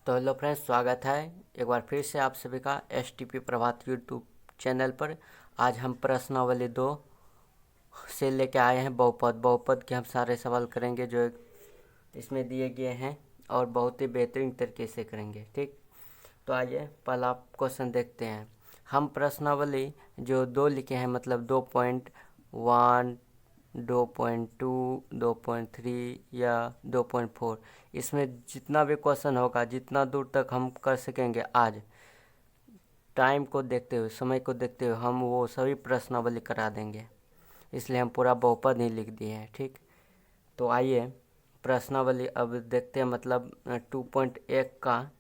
तो hello friends, स्वागत है एक बार फिर से आप सभी का STP प्रभात यूट्यूब चैनल पर। आज हम प्रश्नावली 2 से लेके आए हैं बहुपद के हम सारे सवाल करेंगे जो इसमें दिए गए हैं और बहुत ही बेहतरीन तरीके से करेंगे। ठीक, तो आइए पहला क्वेश्चन देखते हैं। हम प्रश्नावली जो 2 लिखे हैं, मतलब 2.1, 2.2, 2.3 या 2.4, इसमें जितना भी क्वेश्चन होगा, जितना दूर तक हम कर सकेंगे आज, टाइम को देखते हुए, समय को देखते हुए हम वो सभी प्रश्नावली करा देंगे। इसलिए हम पूरा बहुपद ही लिख दिए हैं। ठीक, तो आइए प्रश्नावली अब देखते हैं। मतलब 2.1 का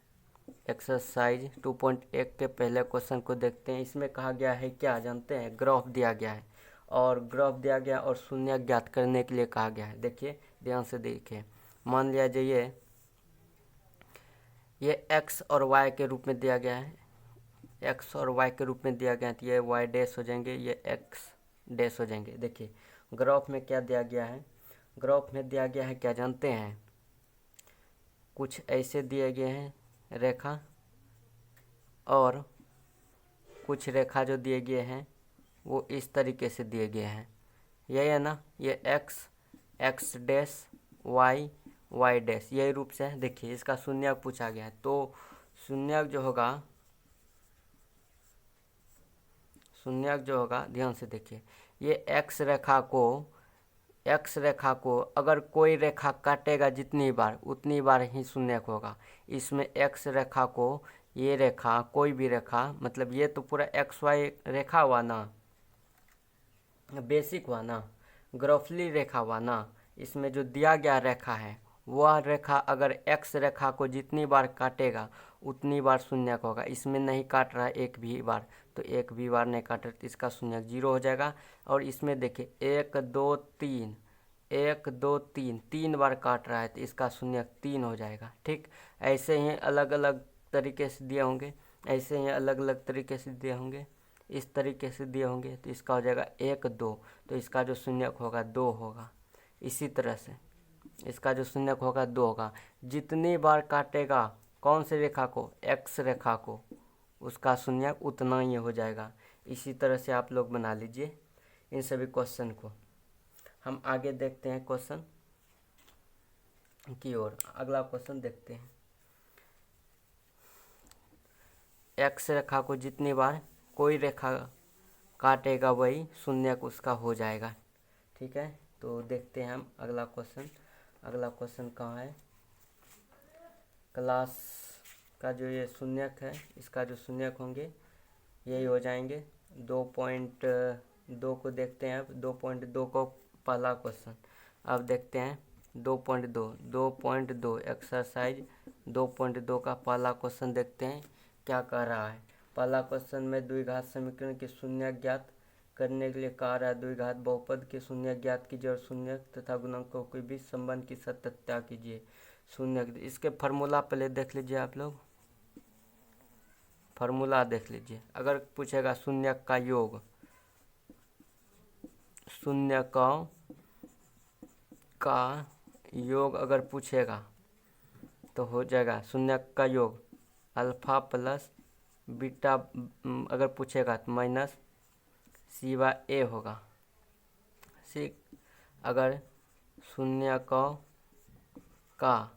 एक्सरसाइज 2.1 के पहले क्वेश्चन को देखते हैं। इसमें कहा गया है, क्या जानते हैं? ग्राफ दिया गया है और ग्राफ दिया गया और शून्य ज्ञात करने के लिए कहा गया है। देखिए, ध्यान से देखिए। मान लिया जाइए ये x और y के रूप में दिया गया है, x और y के रूप में दिया गया है, तो ये y डैश हो जाएंगे, ये x डैश हो जाएंगे। देखिए ग्राफ में क्या दिया गया है, ग्राफ में दिया गया है, क्या जानते हैं? कुछ ऐसे दिए गए हैं रेखा, और कुछ रेखा जो दिए गए हैं वो इस तरीके से दिए गए हैं। यही है ना, ये x डैश y डैश, यही रूप से है। देखिए इसका शून्यक पूछा गया है, तो शून्यक जो होगा ध्यान से देखिए, ये x रेखा को अगर कोई रेखा काटेगा जितनी बार, उतनी बार ही शून्यक होगा। इसमें x रेखा को, ये रेखा, कोई भी रेखा, मतलब ये तो पूरा XY रेखा हुआ ना, बेसिक हुआ ना, ग्राफली रेखा हुआ ना। इसमें जो दिया गया रेखा है, वह रेखा अगर x रेखा को जितनी बार काटेगा उतनी बार शून्यक होगा। इसमें नहीं काट रहा है एक भी बार, तो एक भी बार नहीं काट रहा, तो इसका शून्यक 0 हो जाएगा। और इसमें देखिए 1 2 3, 1 2 3, 3 बार काट रहा है, तो इसका शून्यक 3 हो जाएगा। ठीक, ऐसे ही अलग अलग तरीके से दिए होंगे, ऐसे ही अलग अलग तरीके से दिए होंगे, इस तरीके से दिए होंगे, तो इसका हो जाएगा 1 2, तो इसका जो शून्यक होगा 2 होगा। इसी तरह से इसका जो शून्यक होगा 2 होगा। जितनी बार काटेगा कौन सी रेखा को? x रेखा को, उसका शून्यक उतना ही हो जाएगा। इसी तरह से आप लोग बना लीजिए इन सभी क्वेश्चन को। हम आगे देखते हैं क्वेश्चन की ओर। अगला क्वेश्चन देखते हैं। x रेखा को जितनी बार कोई रेखा काटेगा वही शून्यक उसका हो जाएगा। ठीक है, तो देखते हैं हम अगला क्वेश्चन। अगला क्वेश्चन कहाँ है? क्लास का जो ये शून्यक है, इसका जो शून्यक होंगे यही हो जाएंगे। 2.2 को देखते हैं। अब 2.2 को पहला क्वेश्चन अब देखते हैं। 2.2 एक्सरसाइज 2.2 का पहला क्वेश्चन देखते हैं क्या कह रहा है। पहला क्वेश्चन में द्विघात समीकरण के शून्यक ज्ञात करने के लिए कह रहा है। द्विघात बहुपद के शून्यक ज्ञात कीजिए और शून्यक तथा गुणकों के बीच संबंध की सत्यता कीजिए। शून्यक, इसके फार्मूला पहले देख लीजिए आप लोग, फार्मूला देख लीजिए। अगर पूछेगा शून्यक का योग, शून्यकों का योग अगर पूछेगा तो हो जाएगा शून्यक का योग अल्फा प्लस बीटा। अगर पूछेगा तो माइनस c/a होगा। ठीक, अगर शून्यकों का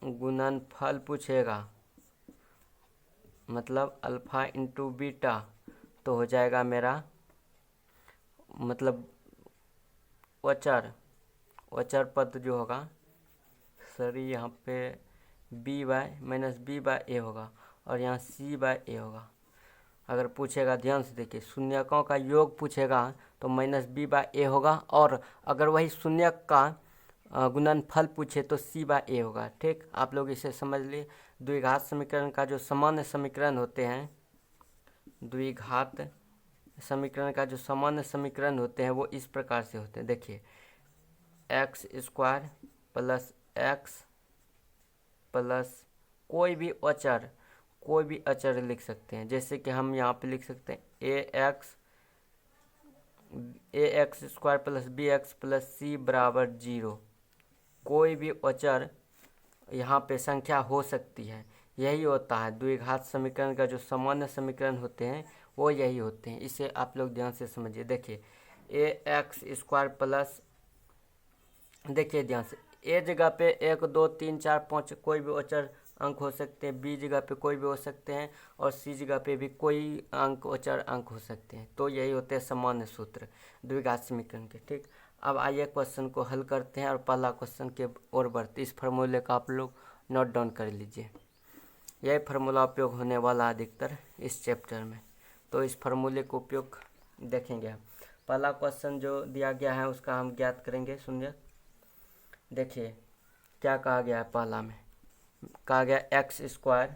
गुणनफल पूछेगा, मतलब अल्फा इंटू बीटा, तो हो जाएगा मेरा, मतलब वचर पद जो होगा, सॉरी यहाँ पे b/-b/a होगा और यहाँ c/a होगा। अगर पूछेगा, ध्यान से देखिए, शून्यकों का योग पूछेगा तो -b/a होगा, और अगर वही शून्यक का गुणनफल पूछे तो c/a होगा। ठीक, आप लोग इसे समझ लिए। द्विघात समीकरण का जो सामान्य समीकरण होते हैं, द्विघात समीकरण का जो सामान्य समीकरण होते हैं वो इस प्रकार से होते हैं। देखिए x² प्लस x प्लस कोई भी अचर लिख सकते हैं। जैसे कि हम यहाँ पे लिख सकते हैं ax² plus bx plus c बराबर 0। कोई भी अचर यहाँ पे संख्या हो सकती है, यही होता है द्विघात समीकरण का जो सामान्य समीकरण होते हैं वो यही होते हैं। इसे आप लोग ध्यान से समझिए। देखिए ax² प्लस, देखिए ध्यान से, ए जगह पे 1 2 3 4 5 कोई भी अचर अंक हो सकते हैं, बी जगह पे कोई भी हो सकते हैं, और सी जगह पे भी कोई अंक अचर अंक हो सकते हैं। तो यही होते हैं सामान्य सूत्र द्विघात समीकरण के। ठीक, अब आइए क्वेश्चन को हल करते हैं और पहला क्वेश्चन के ओर बढ़ते। इस फार्मूले का आप लोग नोट डाउन कर लीजिए, यही फार्मूला उपयोग होने वाला अधिकतर इस चैप्टर में। तो इस फार्मूले को उपयोग देखेंगे। पहला क्वेश्चन जो दिया गया है उसका हम ज्ञात करेंगे। सुनिए, देखिए क्या कहा गया है। पहला में कहा गया x²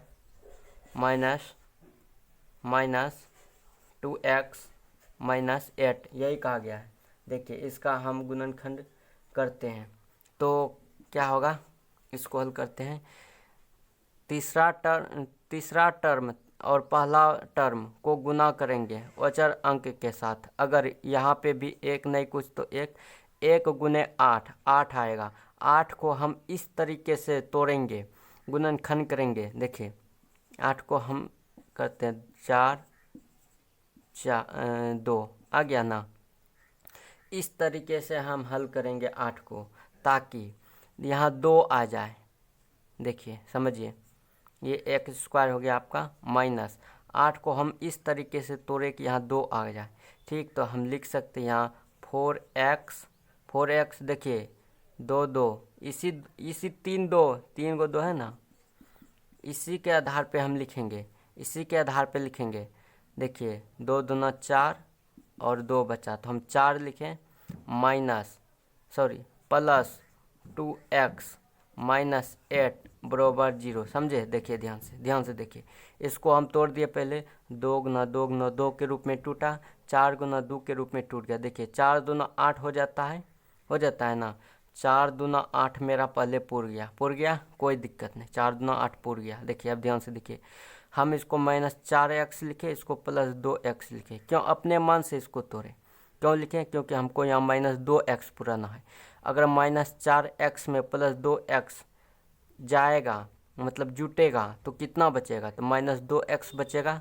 माइनस 2x माइनस 8, यही कहा गया है। देखिए इसका हम गुणनखंड करते हैं तो क्या होगा, इसको हल करते हैं। तीसरा टर्म और पहला टर्म को गुना करेंगे अचर अंक के साथ। अगर यहाँ पे भी एक नहीं कुछ तो एक गुने 8 आएगा। 8 को हम इस तरीके से तोड़ेंगे, गुणनखंड करेंगे। देखिए 8 को हम करते हैं 2 आ गया ना। इस तरीके से हम हल करेंगे 8 को, ताकि यहाँ 2 आ जाए। देखिए समझिए, ये x² हो गया आपका, माइनस 8 को हम इस तरीके से तोड़े कि यहाँ 2 आ जाए। ठीक, तो हम लिख सकते हैं यहाँ 4x। देखिए 2 इसी 3 को 2 है ना, इसी के आधार पे हम लिखेंगे, इसी के आधार पे लिखेंगे। देखिए 2 दूना 4 और 2 बचा, तो हम 4 लिखें, प्लस 2x माइनस 8 बराबर 0। समझे? देखिए ध्यान से देखिए, इसको हम तोड़ दिए पहले। 2 गुना 2 गुना 2 के रूप में टूटा, 4 गुना 2 के रूप में टूट गया। देखिए 4 दूना 8 हो जाता है ना। 4 दूना 8 मेरा पहले पूर गया, कोई दिक्कत नहीं, 4 दूना 8 पूर गया। देखिए अब ध्यान से देखिए, हम इसको -4x लिखे, इसको +2x लिखे। क्यों? अपने मान से इसको तोड़े। क्यों लिखें? क्योंकि हमको यहाँ -2x पुराना है। अगर -4x में +2x जाएगा, मतलब जुटेगा, तो कितना बचेगा? तो -2x बचेगा।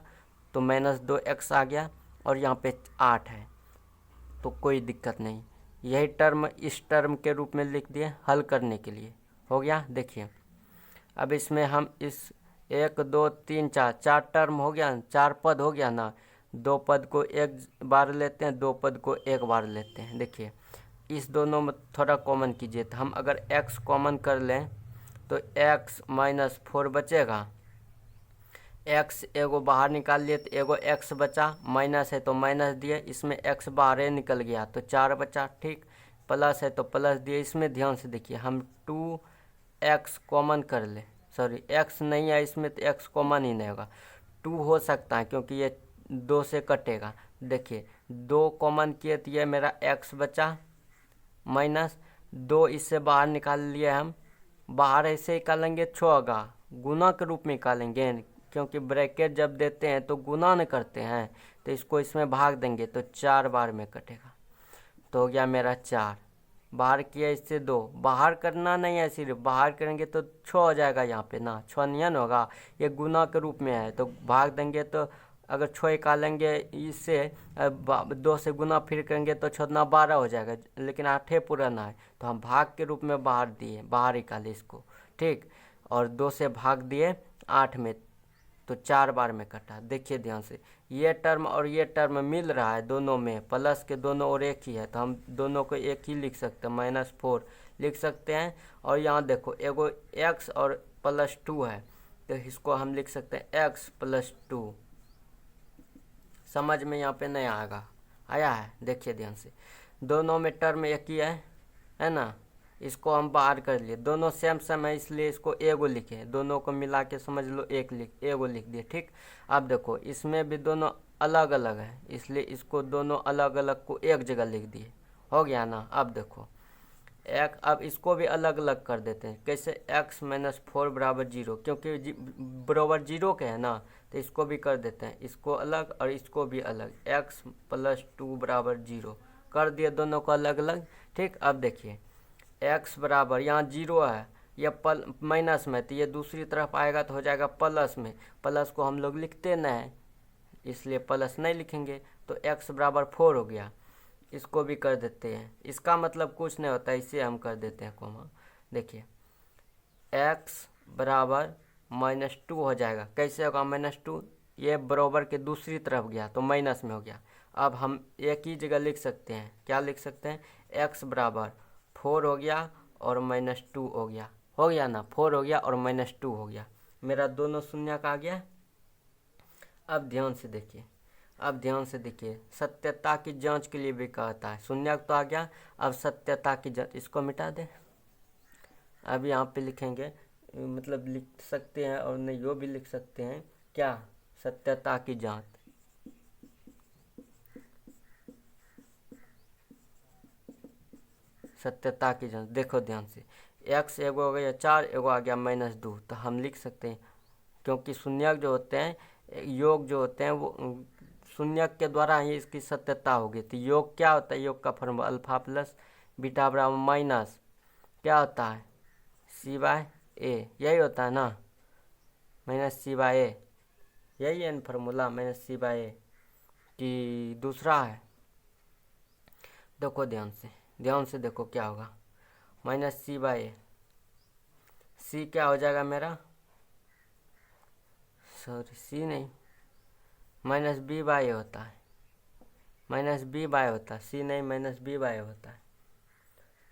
तो -2x आ गया और यहाँ पे 8 है, तो कोई दिक्कत नहीं। यही टर्म इस टर्म के रूप में लिख दिए हल करने के लिए। हो गया? देखिए अब इसमें हम इस 1 2 3 4 टर्म हो गया, 4 पद हो गया ना। 2 पद को एक बार लेते हैं, 2 पद को एक बार लेते हैं। देखिए इस दोनों में थोड़ा कॉमन कीजिए, तो हम अगर x कॉमन कर लें तो x -4 बचेगा। x एगो बाहर निकाल लिए तो एगो x बचा, माइनस है तो माइनस दिए, इसमें x बाहर निकल गया तो 4 बचा। ठीक, प्लस है तो प्लस दिए। इसमें ध्यान से देखिए, हम 2x कॉमन कर ले, x नहीं है इसमें तो x कॉमन ही नहीं होगा। 2 हो सकता है क्योंकि ये 2 से कटेगा। देखिए 2 कॉमन किए तो ये मेरा x बचा, माइनस 2 इससे बाहर निकाल लिए। हम बाहर ऐसे निकालेंगे 6 होगा, गुना के रूप में निकालेंगे, क्योंकि ब्रैकेट जब देते हैं तो गुना न करते हैं, तो इसको इसमें भाग देंगे तो 4 बार में कटेगा। तो हो गया मेरा 4, बाहर किया इससे 2, बाहर करना नहीं है, सिर्फ बाहर करेंगे तो 6 हो जाएगा। यहाँ पे ना 6 नहीं होगा, ये गुना के रूप में है, तो भाग देंगे तो अगर 6 निकालेंगे इससे 2 से गुना फिर करेंगे तो 6 दूना 12 हो जाएगा, लेकिन 8 पुराना है, तो हम भाग के रूप में बाहर निकाले इसको। ठीक, और 2 से भाग दिए 8 में, तो 4 बार में कटा। देखिए ध्यान से, ये टर्म और ये टर्म मिल रहा है, दोनों में प्लस के दोनों और एक ही है, तो हम दोनों को एक ही लिख सकते हैं, -4 लिख सकते हैं। और यहाँ देखो एगो x और +2 है, तो इसको हम लिख सकते हैं x + 2। समझ में यहाँ पे नहीं आया है? देखिए ध्यान से, दोनों में टर्म एक ही है ना। इसको हम बाहर कर लिए, दोनों सेम है, इसलिए इसको एगो लिखे, दोनों को मिला के समझ लो एगो लिख दिए। ठीक, अब देखो इसमें भी दोनों अलग अलग है, इसलिए इसको दोनों अलग अलग को एक जगह लिख दिए। हो गया ना। अब देखो अब इसको भी अलग अलग कर देते हैं। कैसे? x -4 बराबर 0, क्योंकि बराबर 0 के है ना, तो इसको भी कर देते हैं, इसको अलग और इसको भी अलग। x + 2 बराबर 0 कर दिए, दोनों को अलग अलग। ठीक, अब देखिए x बराबर, यहाँ 0 है ये माइनस में, तो ये दूसरी तरफ आएगा तो हो जाएगा प्लस में। प्लस को हम लोग लिखते न है, इसलिए प्लस नहीं लिखेंगे। तो x बराबर 4 हो गया। इसको भी कर देते हैं, इसका मतलब कुछ नहीं होता, इसे हम कर देते हैं कोमा। देखिए x बराबर -2 हो जाएगा। कैसे होगा -2? ये बराबर के दूसरी तरफ गया तो माइनस में हो गया। अब हम एक ही जगह लिख सकते हैं, क्या लिख सकते हैं? x बराबर 4 हो गया और -2 हो गया। हो गया ना, 4 हो गया और -2 हो गया। मेरा दोनों शून्यक आ गया। अब ध्यान से देखिए, अब ध्यान से देखिए, सत्यता की जांच के लिए भी कहता है। शून्यक तो आ गया, अब सत्यता की जांच, इसको मिटा दे। अब यहाँ पे लिखेंगे, मतलब लिख सकते हैं और नहीं यो भी लिख सकते हैं, क्या? सत्यता की जांच। सत्यता की जांच। देखो ध्यान से, x एगो हो गया 4, एगो आ गया -2, तो हम लिख सकते हैं, क्योंकि शून्यक जो होते हैं, योग जो होते हैं, वो शून्यक के द्वारा ही इसकी सत्यता होगी। तो योग क्या होता है? योग का फॉर्मूला अल्फा प्लस बीटा बराबर माइनस क्या होता है? c/a, यही होता है ना, -c/a, यही है फॉर्मूला, -c/a। कि दूसरा है, देखो ध्यान से, ध्यान से देखो क्या होगा। -c/a, c क्या हो जाएगा मेरा? सॉरी, c नहीं, -b/a होता है, -b/a होता है, c नहीं, -b/a होता है,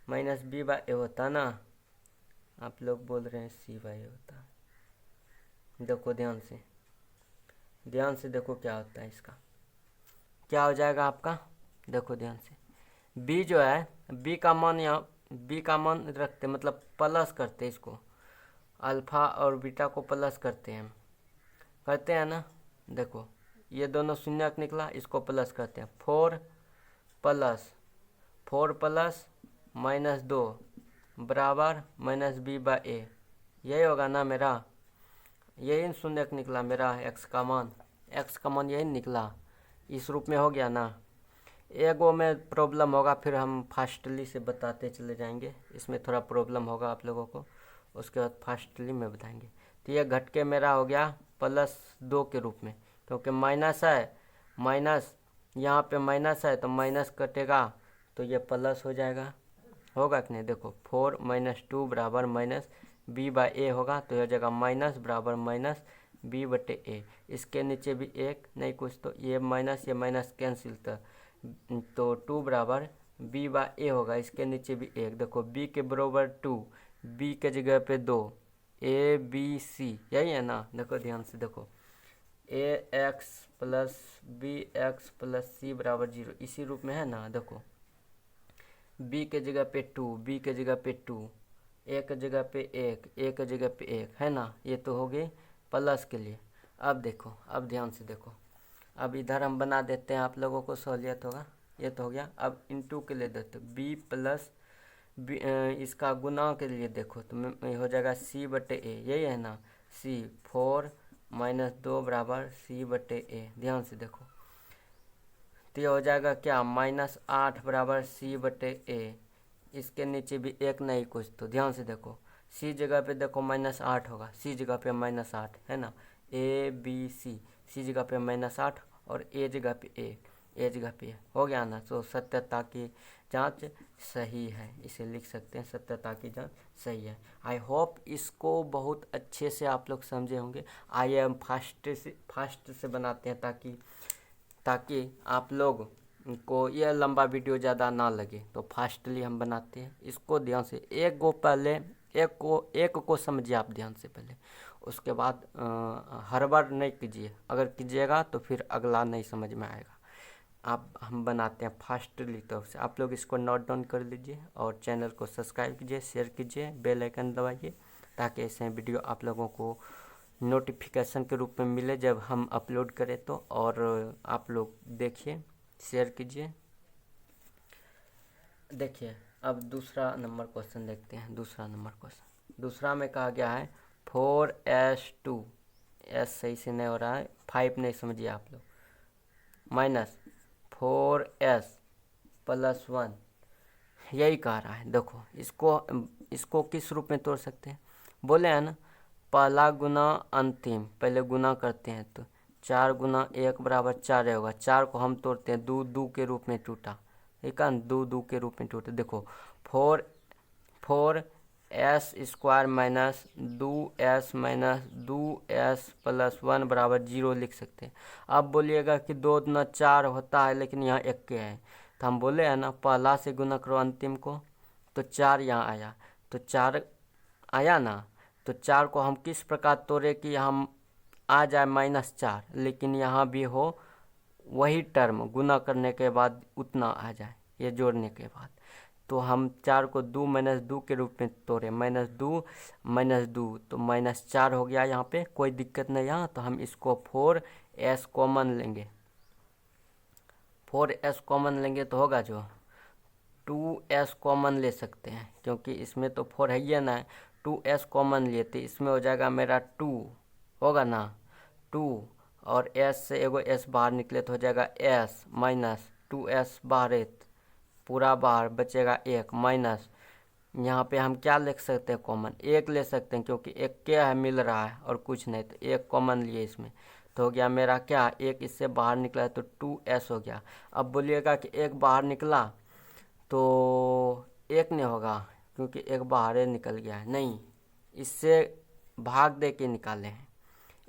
-b/a होता ना। आप लोग बोल रहे हैं c/a होता है। देखो ध्यान से, ध्यान से देखो क्या होता है इसका, क्या हो जाएगा आपका? देखो ध्यान से, b जो है, b का मान यहाँ, b का मान रखते, मतलब प्लस करते इसको, अल्फा और बीटा को प्लस करते हैं, करते हैं ना। देखो ये दोनों शून्यक निकला, इसको प्लस करते हैं। 4 प्लस -2 बराबर -b/a, यही होगा ना मेरा, यही शून्यक निकला मेरा। x का मान यही निकला, इस रूप में हो गया ना। एगो में प्रॉब्लम होगा, फिर हम फास्टली से बताते चले जाएंगे, इसमें थोड़ा प्रॉब्लम होगा आप लोगों को, उसके बाद फास्टली में बताएंगे। तो ये घट के मेरा हो गया +2 के रूप में, क्योंकि माइनस है, माइनस यहाँ पे माइनस है तो माइनस कटेगा तो ये प्लस हो जाएगा, होगा कि नहीं? देखो 4 - 2 बराबर -b/a होगा, तो यह जगह माइनस बराबर -b/a। इसके नीचे भी एक नहीं कुछ, तो ये माइनस कैंसिल, तो 2 बराबर b/a होगा। इसके नीचे भी एक, देखो b के बराबर 2, b के जगह पे 2, a b c, यही है ना। देखो ध्यान से देखो, ax + bx + c बराबर 0, इसी रूप में है ना। देखो b के जगह पे 2, b के जगह पे 2, a के जगह पे 1, a के जगह पे 1, है ना। ये तो हो गए प्लस के लिए। अब देखो, अब ध्यान से देखो, अब इधर हम बना देते हैं, आप लोगों को सहूलियत होगा। ये तो हो गया। अब इनटू के लिए देते b + b, इसका गुना के लिए देखो तो हो जाएगा c/a, यही है ना। c 4 - 2 बराबर c/a। ध्यान से देखो, तो ये हो जाएगा क्या? -8 बराबर c/a। इसके नीचे भी एक नहीं कुछ, तो ध्यान से देखो, c जगह पे देखो -8 होगा, c जगह पे -8 है ना। a b c जगह पे -8 और a जगह पे 1, a जगह पे हो गया ना। तो सत्यता की जांच सही है, इसे लिख सकते हैं, सत्यता की जांच सही है। आई होप इसको बहुत अच्छे से आप लोग समझे होंगे। आइए हम फास्ट से बनाते हैं, ताकि आप लोग को यह लंबा वीडियो ज़्यादा ना लगे, तो फास्टली हम बनाते हैं। इसको ध्यान से, एक को समझिए आप ध्यान से पहले, उसके बाद हड़बड़ नहीं कीजिए। अगर कीजिएगा तो फिर अगला नहीं समझ में आएगा। हम बनाते हैं फास्टली तरफ से। आप लोग इसको नोट डाउन कर लीजिए और चैनल को सब्सक्राइब कीजिए, शेयर कीजिए, बेल आइकन दबाइए, ताकि ऐसे वीडियो आप लोगों को नोटिफिकेशन के रूप में मिले जब हम अपलोड करें तो। और आप लोग देखिए, शेयर कीजिए। देखिए अब दूसरा नंबर क्वेश्चन देखते हैं। दूसरा नंबर क्वेश्चन, दूसरा में कहा गया है 4s2, s सही से नहीं हो रहा है, 5 नहीं समझिए आप लोग, -4s + 1 यही कह रहा है। देखो इसको किस रूप में तोड़ सकते हैं, बोले हैं ना पहला गुना अंतिम, पहले गुना करते हैं तो 4 गुना 1 बराबर 4 होगा। 4 को हम तोड़ते हैं, 2 2 के रूप में टूटा, ठीक है, 2 2 के रूप में टूटा। देखो 4 S square minus 2s minus 2s plus 1 बराबर 0 लिख सकते हैं। अब बोलिएगा कि 2 दूना 4 होता है, लेकिन यहाँ 1 के है, तो हम बोले हैं ना पहला से गुना करो अंतिम को, तो 4 यहाँ आया, तो 4 आया ना, तो 4 को हम किस प्रकार तोड़े कि हम आ जाए -4, लेकिन यहाँ भी हो वही टर्म गुना करने के बाद उतना आ जाए, ये जोड़ने के बाद। तो हम 4 को 2 - 2 के रूप में तोड़े, -2 -2 तो -4 हो गया। यहाँ पे कोई दिक्कत नहीं यहाँ, तो हम इसको 4s कॉमन लेंगे। 4s कॉमन लेंगे तो होगा जो 2s कॉमन ले सकते हैं, क्योंकि इसमें तो 4 है ही ना, 2s कॉमन लिए तो इसमें हो जाएगा मेरा 2 होगा ना, 2 और s से एगो s बाहर निकले तो हो जाएगा s माइनस 2s बाहर पूरा बाहर बचेगा 1 माइनस, यहाँ पे हम क्या लिख सकते हैं कॉमन 1 ले सकते हैं, क्योंकि 1 क्या है मिल रहा है और कुछ नहीं, तो 1 कॉमन लिए इसमें, तो हो गया मेरा क्या 1 इससे बाहर निकला है तो 2s हो गया। अब बोलिएगा कि 1 बाहर निकला तो 1 नहीं होगा, क्योंकि 1 बाहर निकल गया है, नहीं, इससे भाग दे के निकाले हैं।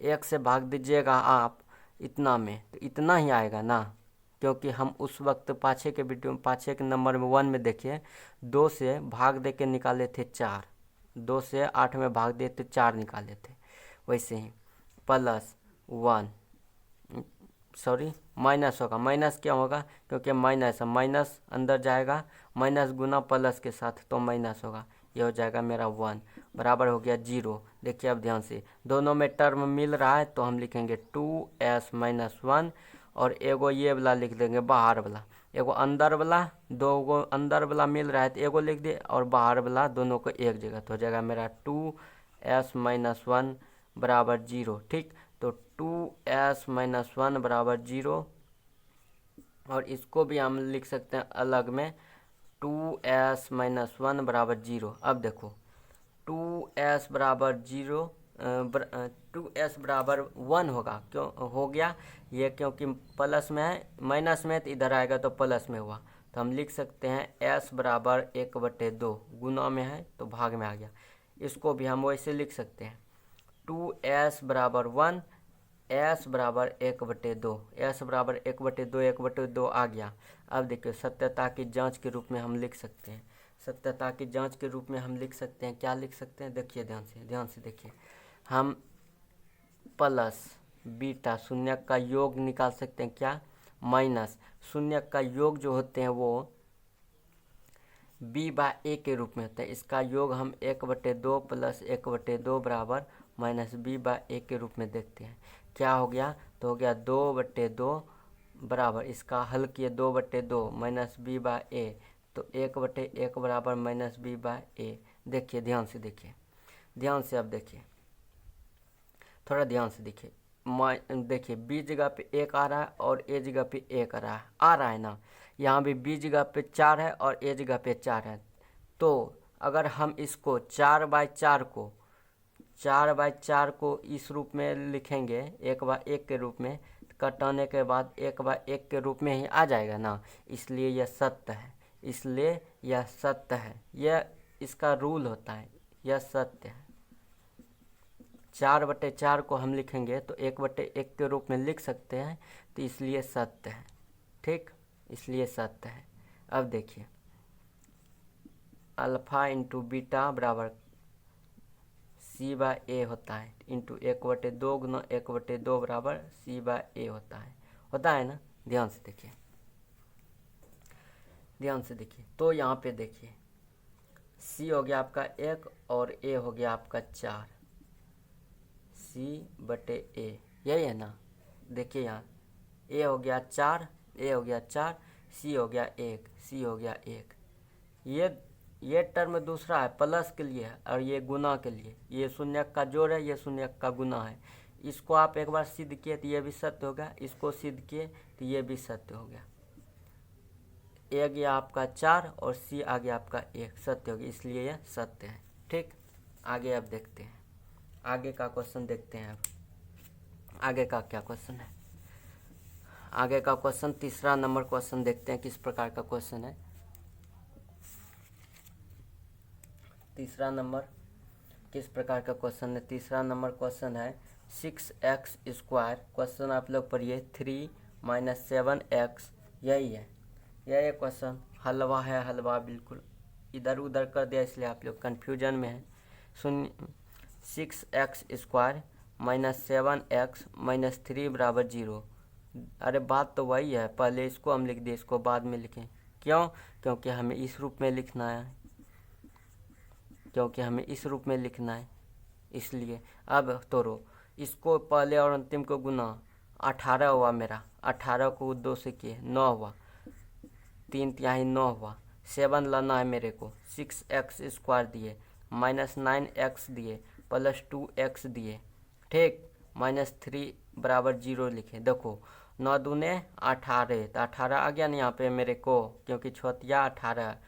1 से भाग दीजिएगा आप इतना में, तो इतना ही आएगा ना, क्योंकि हम उस वक्त पाछे के वीडियो में पाछे के नंबर में 1 में देखिए 2 से भाग दे के निकाले थे 4, 2 से 8 में भाग दिए तो 4 निकाले थे। वैसे ही +1 सॉरी माइनस होगा, माइनस क्या होगा, क्योंकि माइनस है, माइनस अंदर जाएगा, माइनस गुना प्लस के साथ तो माइनस होगा, ये हो जाएगा मेरा 1 बराबर हो गया 0। देखिए अब ध्यान से दोनों में टर्म मिल रहा है, तो हम लिखेंगे 2s - 1 और एगो ये वाला लिख देंगे बाहर वाला, एगो अंदर वाला, दो गो अंदर वाला मिल रहा है तो एगो लिख दे, और बाहर वाला दोनों को एक जगह, तो हो जाएगा मेरा 2s - 1 बराबर 0। ठीक, तो 2s - 1 बराबर 0, और इसको भी हम लिख सकते हैं अलग में 2s - 1 बराबर 0। अब देखो 2s बराबर 0 2s बराबर 1 होगा, क्यों हो गया ये, क्योंकि प्लस में है, माइनस में तो इधर आएगा तो प्लस में हुआ, तो हम लिख सकते हैं s बराबर 1/2, गुना में है तो भाग में आ गया, इसको भी हम वैसे लिख सकते हैं 2s बराबर 1, s बराबर 1/2, s बराबर 1/2, 1/2 आ गया। अब देखिए सत्यता की जांच के रूप में हम लिख सकते हैं, सत्यता की जांच के रूप में हम लिख सकते हैं, क्या लिख सकते हैं, देखिए ध्यान से देखिए, हम प्लस बीटा शून्य का योग निकाल सकते हैं, क्या माइनस शून्य का योग जो होते हैं वो b/a के रूप में होता है, इसका योग हम 1/2 + 1/2 बराबर -b/a के रूप में देखते हैं। क्या हो गया, तो हो गया 2/2 बराबर, इसका हल किए 2/2 -b/a, तो 1/1 बराबर -b/a। देखिए ध्यान से देखिए, ध्यान से अब देखिए, थोड़ा ध्यान से देखिए, देखिए b जगह पे 1 आ रहा है और a जगह पे 1 आ रहा है ना, यहाँ भी b जगह पे 4 है और a जगह पे 4 है, तो अगर हम इसको 4/4 को इस रूप में लिखेंगे 1/1 के रूप में, कटाने के बाद 1/1 के रूप में ही आ जाएगा ना, इसलिए यह सत्य है, इसलिए यह सत्य है, यह इसका रूल होता है, यह सत्य है। 4/4 को हम लिखेंगे तो 1/1 के रूप में लिख सकते हैं, तो इसलिए सत्य है, ठीक, इसलिए सत्य है। अब देखिए अल्फा इंटू बीटा बराबर c/a होता है, इंटू 1/2 गुना 1/2 बराबर c/a होता है ना। ध्यान से देखिए, ध्यान से देखिए, तो यहाँ पे देखिए c हो गया आपका 1 और a हो गया आपका 4, c/a यही है ना। देखिए यहाँ a हो गया 4, c हो गया 1, c हो गया 1, ये टर्म दूसरा है, प्लस के लिए है और ये गुना के लिए, ये शून्य का जोड़ है, ये शून्य का गुना है। इसको आप एक बार सिद्ध किए तो ये भी सत्य होगा, इसको सिद्ध किए तो ये भी सत्य हो गया। ए गया आपका 4 और सी आ गया आपका 1, सत्य होगी, इसलिए यह सत्य है। ठीक, आगे अब देखते हैं, आगे का क्वेश्चन देखते हैं। अब आगे का क्या क्वेश्चन है, आगे का क्वेश्चन तीसरा नंबर क्वेश्चन देखते हैं किस प्रकार का क्वेश्चन है। तीसरा नंबर किस प्रकार का क्वेश्चन है, तीसरा नंबर क्वेश्चन है 6x स्क्वायर। क्वेश्चन आप लोग पढ़िए 3 - 7x, यही है, यही क्वेश्चन। हलवा है, हलवा बिल्कुल इधर उधर कर दिया इसलिए आप लोग कन्फ्यूजन में है। सुनिए, 6x स्क्वायर -7x -3 बराबर 0। अरे बात तो वही है, पहले इसको हम लिख दिए, इसको बाद में लिखें। क्यों? क्योंकि हमें इस रूप में लिखना है, क्योंकि हमें इस रूप में लिखना है, इसलिए। अब तोड़ो, इसको पहले और अंतिम को गुना, 18 हुआ मेरा, 18 को 2 से किए 9 हुआ, 3 तिहाई 9 हुआ। 7 लाना है मेरे को, 6x स्क्वायर दिए, -9x दिए, +2x दिए। ठीक, -3 बराबर 0 लिखे। देखो 9 दूने 18, तो 18 आ गया ना यहाँ पे मेरे को, क्योंकि छोटिया 18 है।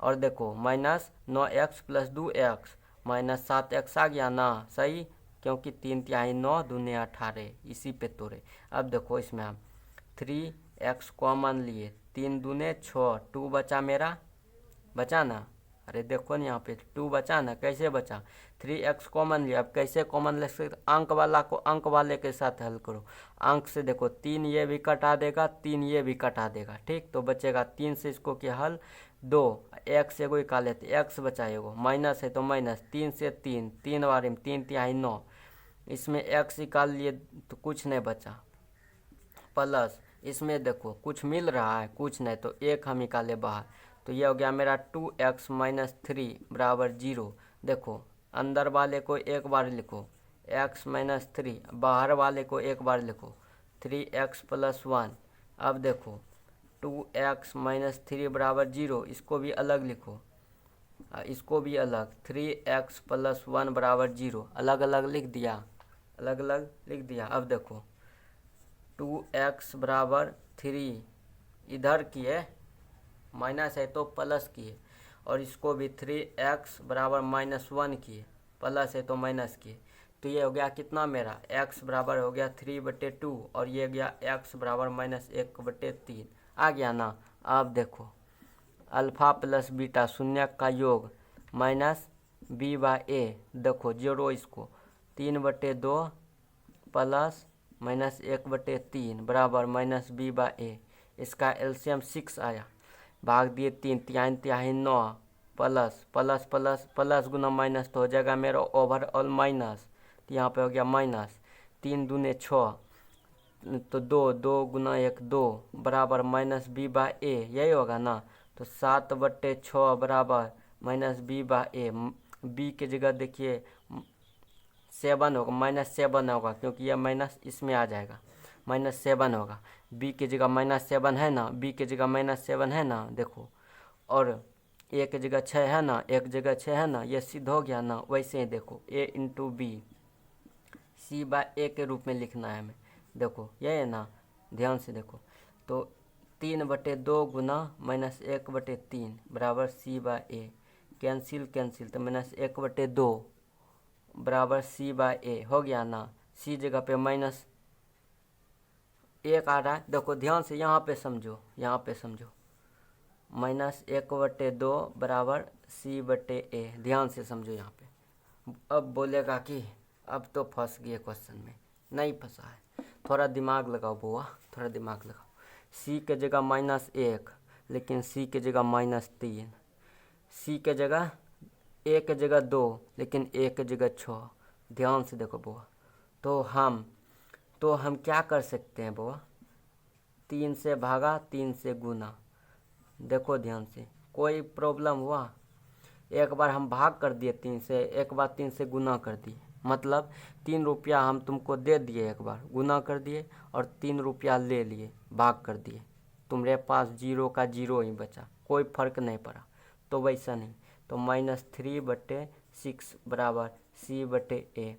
और देखो -9x + 2x -7x आ गया ना, सही, क्योंकि 3 तिहाई 9 दूने 18, इसी पे तोड़े। अब देखो इसमें हम 3x कॉमन लिए, 3 दूने 6, 2 बचा मेरा, बचा ना, अरे देखो ना यहाँ पे 2 बचा ना, कैसे बचा, 3x कॉमन लिया। अब कैसे कॉमन ले सकते, अंक वाला को अंक वाले के साथ हल करो। अंक से देखो 3 ये भी कटा देगा, 3 ये भी कटा देगा। ठीक, तो बचेगा 3 से इसको क्या हल, 2, x एगो निकाल लेते, x बचा एगो, माइनस है तो माइनस, 3 से 3, 3 बार में 3 तिहाई 9, इसमें x निकाल लिए तो कुछ नहीं बचा, प्लस इसमें देखो कुछ मिल रहा है, कुछ नहीं, तो 1 हम निकाले बाहर, तो ये हो गया मेरा 2x - 3 बराबर 0। देखो अंदर वाले को एक बार लिखो, x - 3, बाहर वाले को एक बार लिखो, 3x + 1। अब देखो 2x - 3 बराबर 0, इसको भी अलग लिखो, इसको भी अलग, 3x + 1 बराबर 0, अलग अलग लिख दिया, अलग अलग लिख दिया। अब देखो 2x बराबर 3, इधर किए माइनस है तो प्लस किए, और इसको भी 3x बराबर -1 किए, प्लस है तो माइनस किए, तो ये हो गया कितना मेरा, x बराबर हो गया 3/2, और ये गया x बराबर -1/3, आ गया ना। अब देखो अल्फ़ा + बीटा शून्य का योग -b/a, देखो जोड़ो इसको, 3/2 प्लस -1/3 बराबर -b/a, इसका एलसीएम 6 आया, भाग दिए 3, 3 तिहाई 9, प्लस प्लस प्लस प्लस गुना माइनस, तो हो जाएगा मेरा ओवरऑल माइनस, तो यहाँ पे हो गया माइनस, 3 दूने 6, तो 2, 2 गुना 1 2 बराबर -b/a, यही होगा ना। तो 7/6 बराबर -b/a, b की जगह देखिए 7 होगा, -7 होगा, क्योंकि यह माइनस इसमें आ जाएगा, -7 होगा। b की जगह -7 है ना, b की जगह -7 है ना, देखो, और a की जगह 6 है ना, एक जगह 6 है ना, ये सिद्ध हो गया ना। वैसे ही देखो a × b, c/a के रूप में लिखना है हमें, देखो ये है ना, ध्यान से देखो, तो 3/2 गुना -1/3 बराबर c/a, कैंसिल कैंसिल, तो -1/2 बराबर c/a हो गया ना। c जगह पे -1 आ रहा है, देखो ध्यान से यहाँ पे समझो, यहाँ पे समझो, -1/2 बराबर c/a, ध्यान से समझो यहाँ पे। अब बोलेगा कि अब तो फंस गए क्वेश्चन में, नहीं फंसा है, थोड़ा दिमाग लगाओ बुआ, थोड़ा दिमाग लगाओ। c के जगह -1, लेकिन c के जगह -3, c के जगह a के जगह 2, लेकिन a के जगह 6, ध्यान से देखो बुआ। तो हम क्या कर सकते हैं बुआ, 3 से भागा, 3 से गुना, देखो ध्यान से, कोई प्रॉब्लम हुआ, एक बार हम भाग कर दिए 3 से, एक बार 3 से गुना कर दिए, मतलब 3 रुपया हम तुमको दे दिए, एक बार गुना कर दिए और 3 रुपया ले लिए, भाग कर दिए, तुम्हारे पास 0 का 0 ही बचा, कोई फर्क नहीं पड़ा। तो वैसा नहीं, तो -3/6 बराबर c/a,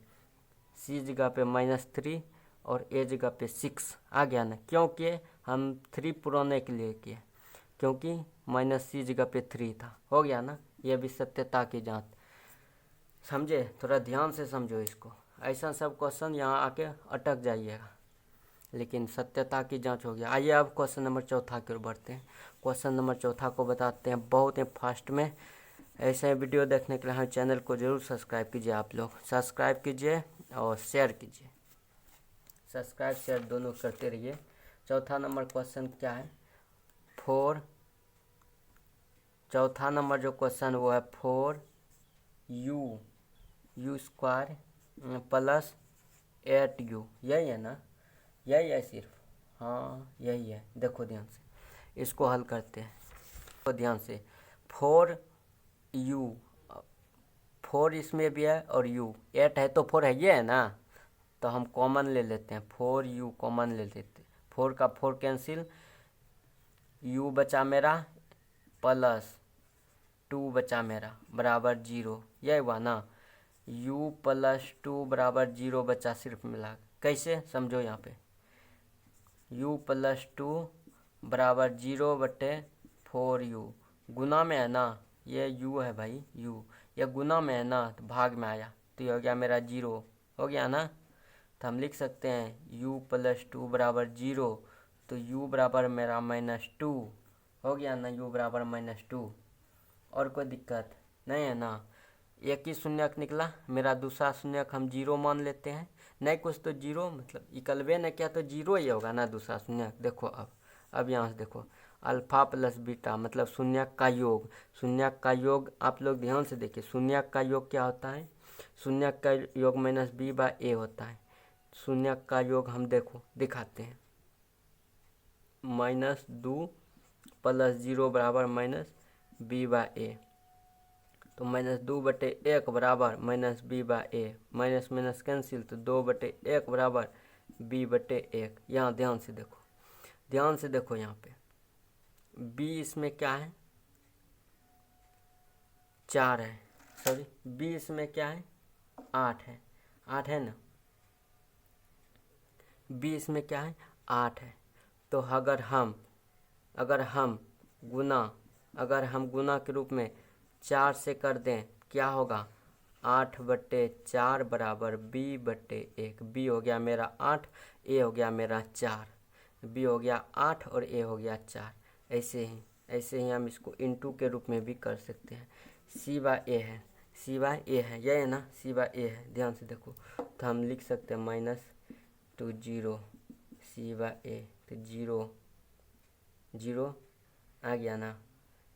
c जगह पे -3 और a जगह पे 6 आ गया ना, क्योंकि हम 3 पुराने के लिए किए, क्योंकि माइनस सी जगह पे 3 था। हो गया ना, ये भी सत्यता की जांच। समझे? थोड़ा ध्यान से समझो इसको, ऐसा सब क्वेश्चन यहाँ आके अटक जाइएगा, लेकिन सत्यता की जांच हो गया। आइए अब क्वेश्चन नंबर चौथा की ओर बढ़ते हैं। क्वेश्चन नंबर चौथा को बताते हैं बहुत ही फास्ट में। ऐसे वीडियो देखने के लिए हमारे चैनल को जरूर सब्सक्राइब कीजिए। आप लोग सब्सक्राइब कीजिए और शेयर कीजिए, सब्सक्राइब शेयर दोनों करते रहिए। चौथा नंबर क्वेश्चन क्या है? चौथा नंबर जो क्वेश्चन वो है 4u स्क्वायर प्लस 8u। यही है ना? यही है सिर्फ? हाँ यही है। देखो ध्यान से इसको हल करते हैं, तो ध्यान से 4u, 4 इसमें भी है और u 8 है तो 4 है, ये है ना? तो हम कॉमन ले लेते हैं, 4u कॉमन ले लेते हैं। 4 का 4 कैंसिल, u बचा मेरा प्लस 2 बचा मेरा बराबर 0। यही हुआ ना? u प्लस 2 बराबर 0 बचा सिर्फ मिला। कैसे समझो? यहाँ पे u प्लस 2 बराबर 0 बटे 4u, गुना में है ना? ये u है भाई, u ये गुना में है ना, तो भाग में आया तो ये हो गया मेरा 0। हो गया ना? तो हम लिख सकते हैं u प्लस 2 बराबर 0, तो u बराबर मेरा -2। हो गया ना? u बराबर -2। और कोई दिक्कत नहीं है ना? एक ही शून्यक निकला, मेरा दूसरा शून्यक हम 0 मान लेते हैं। नहीं कुछ तो 0, मतलब इकलवे ने क्या तो 0 ही होगा ना दूसरा शून्यक। देखो अब यहाँ से देखो, अल्फा प्लस बीटा मतलब शून्यक का योग। शून्यक का योग आप लोग ध्यान से देखिए, शून्यक का योग क्या होता है? शून्यक का योग -b/a होता है। शून्यक का योग हम देखो दिखाते हैं, -2 प्लस 0 बराबर -b/a, तो -2 बटे 1 बराबर -b/a, माइनस माइनस कैंसिल, तो 2 बटे 1 बराबर b बटे 1। यहाँ ध्यान से देखो, ध्यान से देखो यहाँ पे b इसमें क्या है? 4 है, सॉरी b इसमें क्या है? 8 है। 8 है ना? b इसमें क्या है? 8 है। तो अगर हम गुना के रूप में 4 से कर दें, क्या होगा? 8 बटे 4 बराबर b बटे 1। b हो गया मेरा 8, a हो गया मेरा 4। b हो गया 8 और a हो गया 4। ऐसे ही हम इसको इनटू के रूप में भी कर सकते हैं। c/a है, c/a है, यह है ना? c/a है। ध्यान से देखो, तो हम लिख सकते हैं -2 0 c/a, तो 0 आ गया ना?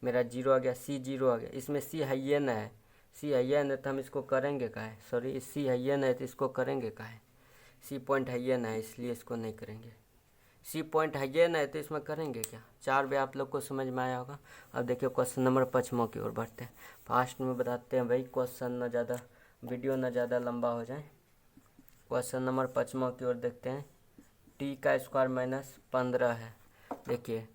मेरा 0 आ गया, c 0 आ गया। इसमें c है ये ना है, c है ये ना, तो हम इसको करेंगे का है? सॉरी c है ये ना है तो इसको करेंगे का है? c पॉइंट है ये ना है, इसलिए इसको नहीं करेंगे। c पॉइंट है ये ना है तो इसमें करेंगे क्या? 4 भी आप लोग को समझ में आया होगा। अब देखिए क्वेश्चन नंबर 5 की ओर बढ़ते हैं। फास्ट में बताते हैं भाई, क्वेश्चन ना ज़्यादा वीडियो ना ज़्यादा लंबा हो जाए। क्वेश्चन नंबर 5 की ओर देखते हैं। t का स्क्वायर -15 है। देखिए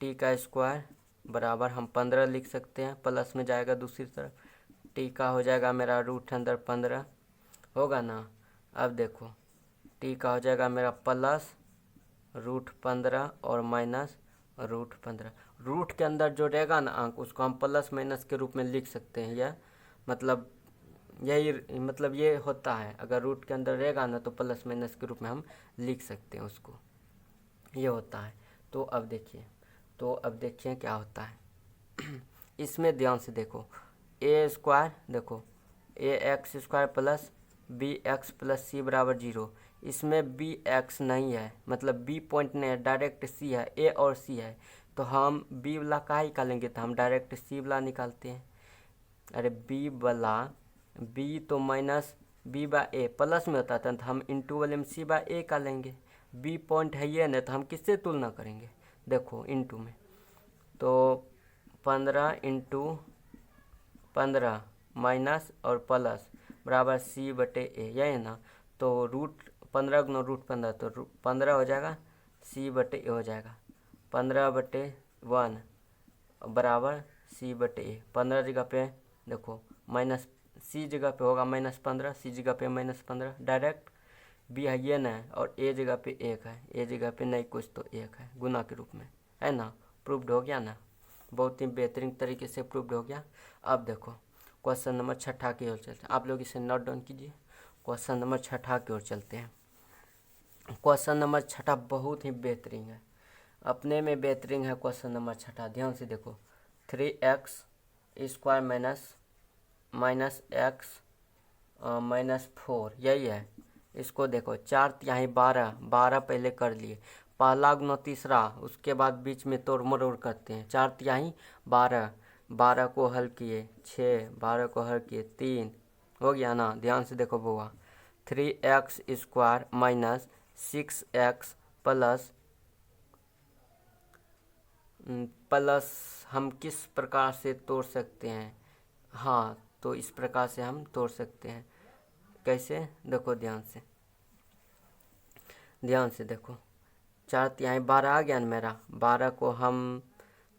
t का स्क्वायर बराबर हम 15 लिख सकते हैं, प्लस में जाएगा दूसरी तरफ, t का हो जाएगा मेरा √15 होगा ना? अब देखो t का हो जाएगा मेरा प्लस √15 और माइनस √15। रूट के अंदर जो रहेगा ना अंक, उसको हम प्लस माइनस के रूप में लिख सकते हैं। यह मतलब ये होता है, अगर रूट के अंदर रहेगा ना तो प्लस माइनस के रूप में हम लिख सकते हैं उसको, ये होता है। तो अब देखिए क्या होता है। इसमें ध्यान से देखो, a स्क्वायर देखो, ax square plus bx plus c बराबर 0। इसमें bx नहीं है, मतलब b पॉइंट नहीं है, डायरेक्ट c है, a और c है। तो हम b वाला का ही निकालेंगे, तो हम डायरेक्ट c वाला निकालते हैं। अरे b तो -b/a प्लस में होता था, तो हम इंटू वाले में c/a का लेंगे। b पॉइंट है ये नहीं, तो हम किससे तुलना करेंगे? देखो इंटू में, तो 15 × 15 माइनस और प्लस बराबर c बटे a, यही है ना? तो √15 गुना √15, तो 15 हो जाएगा, c बटे a हो जाएगा। 15/1 बराबर c बटे a। 15 जगह पे देखो माइनस, c जगह पे होगा -15, c जगह पे -15, डायरेक्ट b है ये ना है, और a जगह पे 1 है, a जगह पे नहीं कुछ तो 1 है, गुना के रूप में है ना? प्रूव्ड हो गया ना, बहुत ही बेहतरीन तरीके से प्रूव्ड हो गया। अब देखो क्वेश्चन नंबर 6 की ओर चलते हैं, आप लोग इसे नोट डाउन कीजिए। क्वेश्चन नंबर 6 की ओर चलते हैं। क्वेश्चन नंबर 6 बहुत ही बेहतरीन है, अपने में बेहतरीन है क्वेश्चन नंबर 6। ध्यान से देखो, 3x square minus x minus 4, यही है। इसको देखो 4 12 12 पहले कर लिए, पहला गुना तीसरा, उसके बाद बीच में तोड़ मरोड़ करते हैं। 4 12 12 को हल किए 6, 12 को हल किए 3, हो गया ना। ध्यान से देखो बुआ, 3x square minus 6x plus हम किस प्रकार से तोड़ सकते हैं? हाँ, तो इस प्रकार से हम तोड़ सकते हैं। कैसे? देखो ध्यान से देखो, 4 12 आ गया ना मेरा। 12 को हम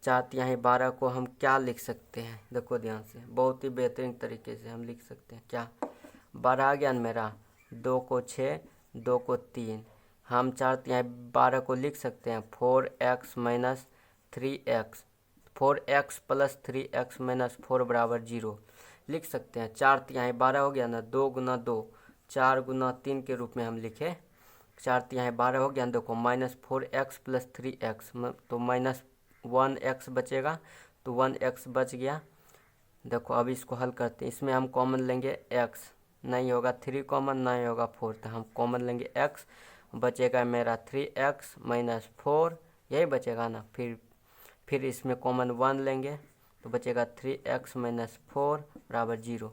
4 को हम क्या लिख सकते हैं? देखो ध्यान से, बहुत ही बेहतरीन तरीके से हम लिख सकते हैं। क्या? 12 आ गया ना मेरा, 2 को 6, 2 को 3, हम 4 को लिख सकते हैं 4x minus 3x, 4x plus 3x minus 4 बराबर 0 लिख सकते हैं। 4 हो गया ना, 2 गुना 2 4 गुना 3 के रूप में हम लिखे। 4 हो गया, देखो माइनस 4x प्लस 3x, तो माइनस 1x बचेगा, तो 1x बच गया। देखो अब इसको हल करते हैं, इसमें हम कॉमन लेंगे x, नहीं होगा 3 कॉमन, नहीं होगा 4, तो हम कॉमन लेंगे x, बचेगा मेरा 3x माइनस 4, यही बचेगा ना। फिर इसमें कॉमन 1 लेंगे, तो बचेगा 3x माइनस 4 बराबर 0।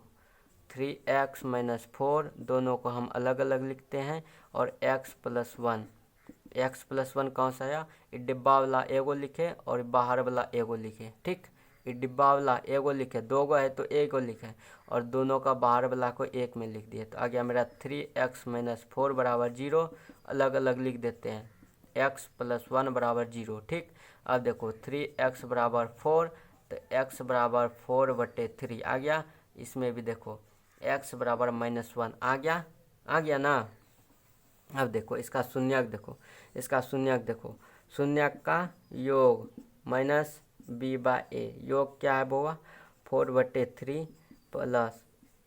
3x माइनस 4 दोनों को हम अलग अलग लिखते हैं, और x प्लस 1 कौन सा आया? ये डिब्बा वाला एगो लिखे और बाहर वाला एगो लिखे। ठीक, ये डिब्बा वाला एगो लिखे, 2 गो है तो एगो लिखे, और दोनों का बाहर वाला को एक में लिख दिए। तो आ गया मेरा 3x माइनस 4 बराबर 0, अलग अलग लिख देते हैं, x प्लस 1 बराबर 0। ठीक, अब देखो 3x बराबर 4, तो x बराबर 4/3 आ गया। इसमें भी देखो x बराबर -1 आ गया ना। अब देखो इसका शून्यक देखो, शून्यक का योग माइनस b/a, योग क्या है बुआ? 4/3 प्लस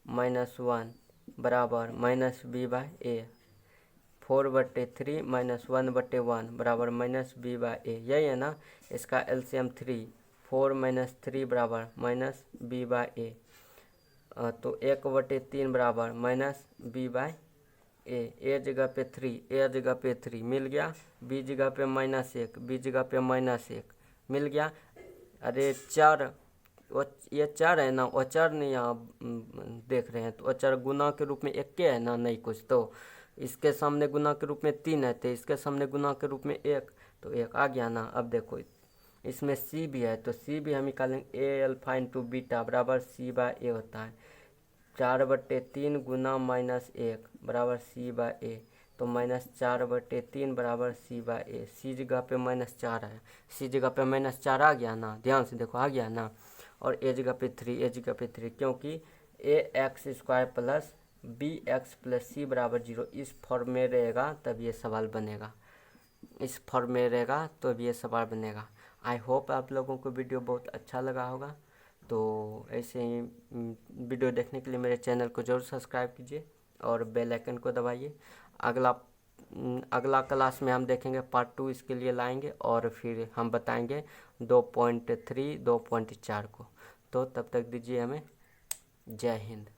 -1 बराबर माइनस b/a, 4/3 माइनस 1/1 बराबर माइनस b/a, यही है ना। इसका एलसीएम 3, 4 माइनस 3 बराबर माइनस b/a, तो 1/3 बराबर माइनस b/a, ए जगह पे 3, ए जगह पे 3 मिल गया, बी जगह पे -1, बी जगह पे -1 मिल गया। अरे चर, ये चर है ना, अचर नहीं यहाँ देख रहे हैं, तो अचर गुना के रूप में 1 है ना, नहीं कुछ, तो इसके सामने गुना के रूप में 3 है, तो इसके सामने गुना के रूप में 1, तो 1 आ गया ना। अब देखो इसमें सी भी है, तो सी भी हम निकालेंगे, ए अल्फा इंटू बीटा बराबर c/a होता है। 4/3 गुना -1 बराबर c/a, तो -4/3 बराबर c/a, सी जगह पे -4 है, सी जगह पे -4 आ गया ना। ध्यान से देखो, आ गया ना। और ए जगह पे 3, क्योंकि ax square plus bx plus c बराबर 0 इस फॉर्म में रहेगा तब ये सवाल बनेगा, इस फॉर्म में रहेगा तो ये सवाल बनेगा। आई होप आप लोगों को वीडियो बहुत अच्छा लगा होगा। तो ऐसे ही वीडियो देखने के लिए मेरे चैनल को जरूर सब्सक्राइब कीजिए और बेल आइकन को दबाइए। अगला क्लास में हम देखेंगे पार्ट 2, इसके लिए लाएंगे, और फिर हम बताएंगे 2.3 2.4 को। तो तब तक दीजिए हमें जय हिंद।